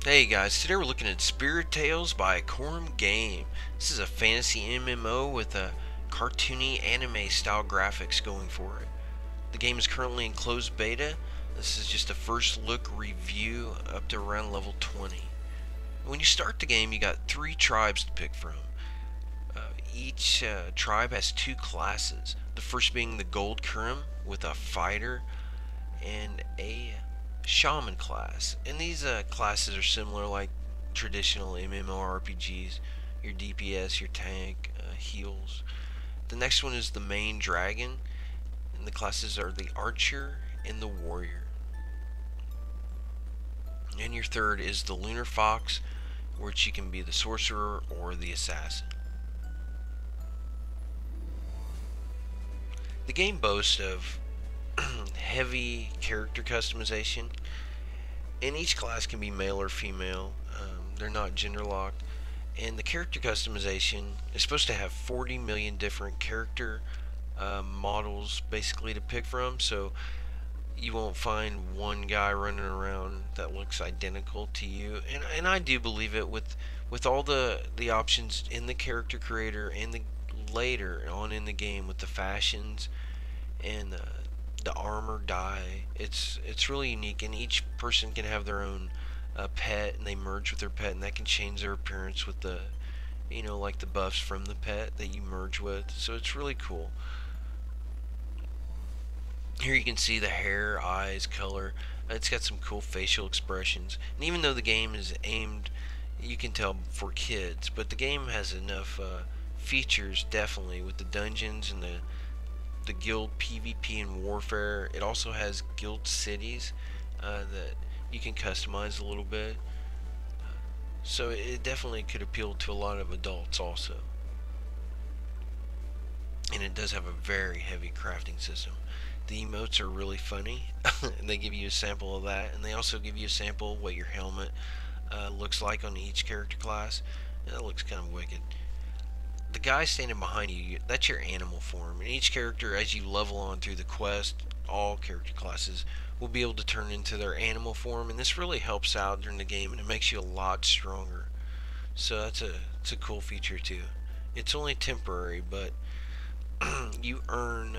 Hey guys, today we're looking at Spirit Tales by Koramgame. This is a fantasy MMO with a cartoony anime style graphics going for it. The game is currently in closed beta. This is just a first look review up to around level 20. When you start the game, you got 3 tribes to pick from. Each tribe has 2 classes. The first being the Gold Kurum with a fighter and a shaman class. And these classes are similar like traditional MMORPGs, your DPS, your tank, heals. The next one is the main dragon, and the classes are the archer and the warrior. And your third is the lunar fox, which you can be the sorcerer or the assassin. The game boasts of heavy character customization, and each class can be male or female. They're not gender locked. And the character customization is supposed to have 40 million different character models basically to pick from. So you won't find one guy running around that looks identical to you. And I do believe it with all the options in the character creator and the later on in the game with the fashions and the armor dye. It's really unique, and each person can have their own pet, and they merge with their pet, and that can change their appearance with the like the buffs from the pet that you merge with. So it's really cool. Here you can see the hair, eyes, color. It's got some cool facial expressions, and even though the game is aimed, you can tell, for kids, but the game has enough features definitely with the dungeons and the guild PvP and warfare. It also has guild cities that you can customize a little bit. So it definitely could appeal to a lot of adults also. And it does have a very heavy crafting system. The emotes are really funny. And they give you a sample of that, and they also give you a sample of what your helmet looks like on each character class. And that looks kind of wicked. The guy standing behind you, that's your animal form. And each character, as you level on through the quest, all character classes will be able to turn into their animal form, and this really helps out during the game, and it makes you a lot stronger. So it's a cool feature too. It's only temporary, but you earn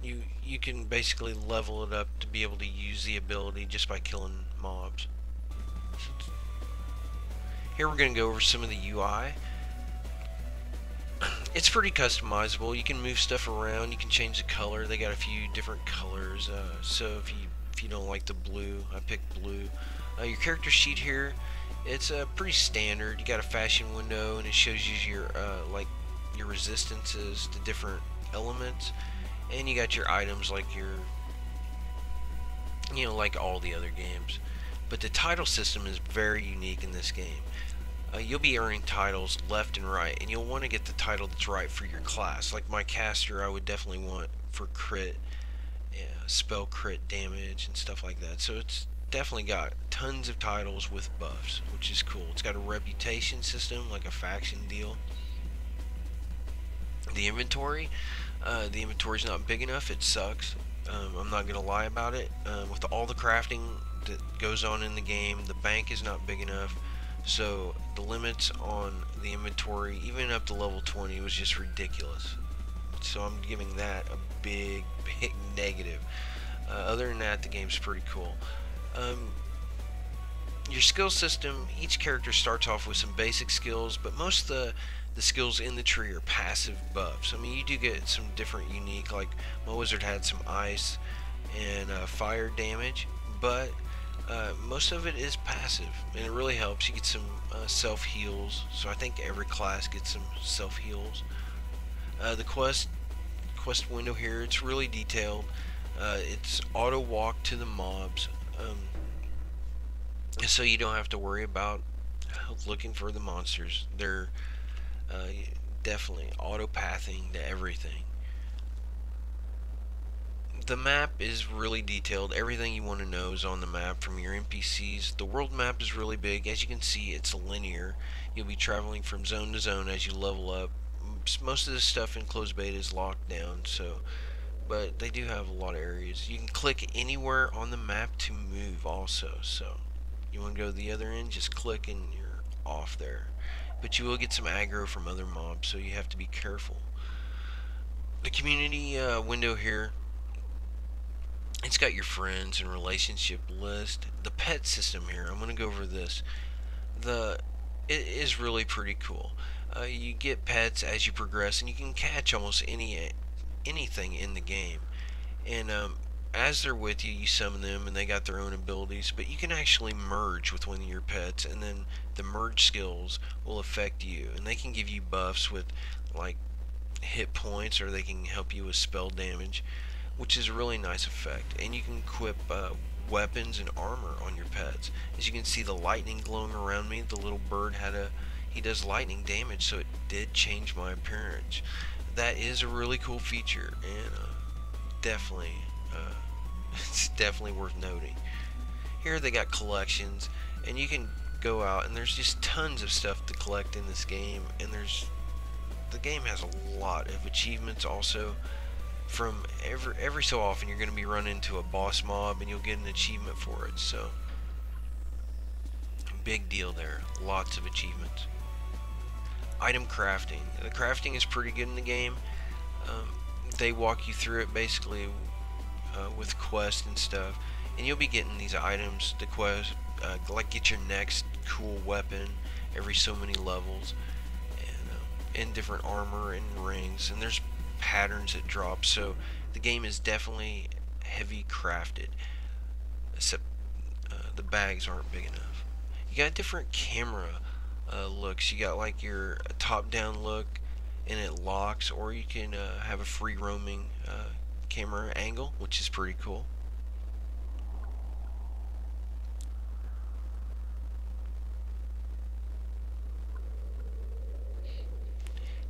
you can basically level it up to be able to use the ability just by killing mobs. Here we're going to go over some of the UI. It's pretty customizable. You can move stuff around. You can change the color. They got a few different colors. So if you don't like the blue, I picked blue. Your character sheet here, it's pretty standard. You got a fashion window, and it shows you your like your resistances to different elements, and you got your items like your like all the other games. But the title system is very unique in this game. You'll be earning titles left and right, and you'll want to get the title that's right for your class. Like my caster, I would definitely want for crit, spell crit damage, and stuff like that. So it's definitely got tons of titles with buffs, which is cool. It's got a reputation system, like a faction deal. The inventory's not big enough. It sucks. I'm not gonna lie about it. With all the crafting that goes on in the game, the bank is not big enough. So the limits on the inventory, even up to level 20, was just ridiculous. So I'm giving that a big negative. Other than that, the game's pretty cool. Your skill system, each character starts off with some basic skills, but most of the skills in the tree are passive buffs. I mean, you do get some different unique, like my wizard had some ice and fire damage, but most of it is passive, and it really helps. You get some self heals, so I think every class gets some self heals. The quest window here, it's really detailed. It's auto walk to the mobs, so you don't have to worry about looking for the monsters. They're definitely auto pathing to everything. The map is really detailed. Everything you want to know is on the map from your NPCs. The world map is really big. As you can see, it's linear. You'll be traveling from zone to zone as you level up. Most of this stuff in closed beta is locked down, so but they do have a lot of areas. You can click anywhere on the map to move also, so You want to go to the other end, just click and you're off there. But you will get some aggro from other mobs, so you have to be careful. The community window here, it's got your friends and relationship list. The pet system here, I'm going to go over this. It is really pretty cool. You get pets as you progress, and you can catch almost anything in the game. And as they're with you, you summon them, and they got their own abilities. But you can actually merge with one of your pets, and then the merge skills will affect you, and they can give you buffs with like hit points, or they can help you with spell damage, which is a really nice effect. And you can equip weapons and armor on your pets. As you can see, the lightning glowing around me, the little bird he does lightning damage, so it did change my appearance. That is a really cool feature, and definitely it's definitely worth noting. Here they got collections, and you can go out, and there's just tons of stuff to collect in this game, and the game has a lot of achievements also. From every so often you're going to be running into a boss mob, and you'll get an achievement for it. So big deal there. Lots of achievements. Item crafting. The crafting is pretty good in the game. They walk you through it basically with quests and stuff, and you'll be getting these items to quest, like get your next cool weapon every so many levels, and different armor and rings, and there's patterns that drop. So the game is definitely heavy crafted, except the bags aren't big enough. You got different camera looks. You got like your top down look, and it locks, or you can have a free roaming camera angle, which is pretty cool.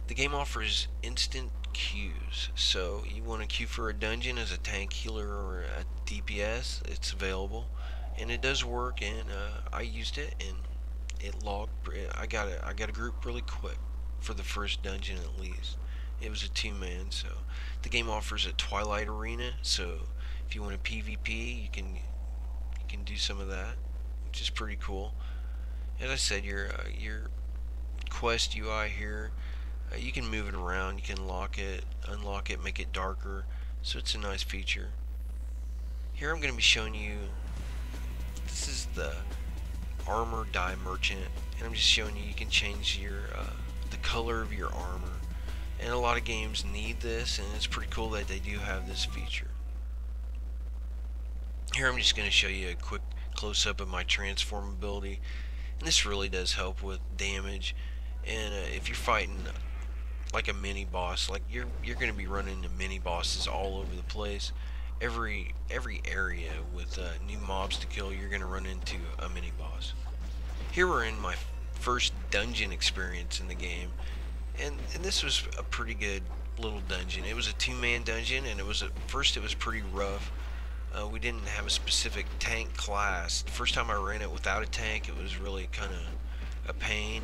The game offers instant queues, so you want to queue for a dungeon as a tank, healer, or a DPS, it's available, and it does work. And I used it, and it logged. I got a group really quick for the first dungeon at least. It was a 2-man, so the game offers a Twilight Arena, so if you want a PvP, you can do some of that, which is pretty cool. As I said, your quest UI here, you can move it around, you can lock it, unlock it, make it darker, so it's a nice feature. Here I'm going to be showing you, this is the armor dye merchant, and I'm just showing you can change your the color of your armor, and a lot of games need this, and it's pretty cool that they do have this feature. Here I'm just going to show you a quick close-up of my transform ability, and this really does help with damage. And if you're fighting like a mini boss, like you're going to be running into mini bosses all over the place. Every area with new mobs to kill, you're going to run into a mini boss. Here we're in my first dungeon experience in the game, and this was a pretty good little dungeon. It was a 2-man dungeon, and at first it was pretty rough. We didn't have a specific tank class. The first time I ran it without a tank, it was really kind of a pain.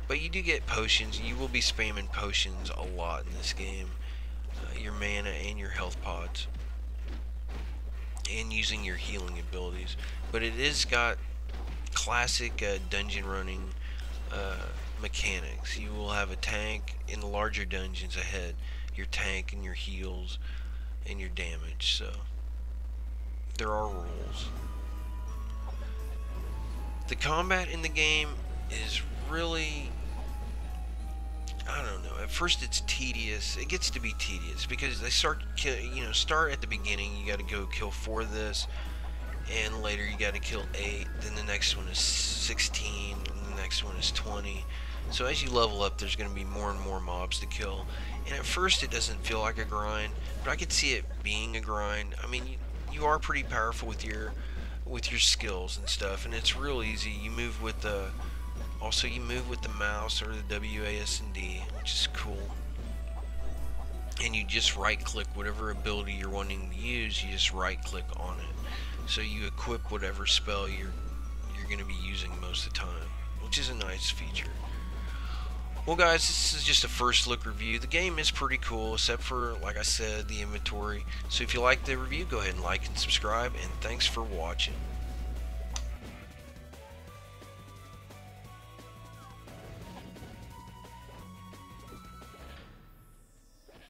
But you do get potions. You will be spamming potions a lot in this game. Your mana and your health pods. And using your healing abilities. But it is got classic dungeon running mechanics. You will have a tank in the larger dungeons ahead. Your tank and your heals and your damage. So there are rules. The combat in the game is really, I don't know. At first it's tedious. It gets to be tedious because they start at the beginning. You got to go kill 4 of this, and later you got to kill 8. Then the next one is 16, and the next one is 20. So as you level up, there's going to be more and more mobs to kill. And at first it doesn't feel like a grind, but I could see it being a grind. I mean, you are pretty powerful with your skills and stuff, and it's real easy. You move with the mouse or the WASD, which is cool. And you just right click whatever ability you're wanting to use, you just right click on it. So you equip whatever spell you're going to be using most of the time, which is a nice feature. Well guys, this is just a first look review. The game is pretty cool, except for, like I said, the inventory. So if you like the review, go ahead and like and subscribe, and thanks for watching.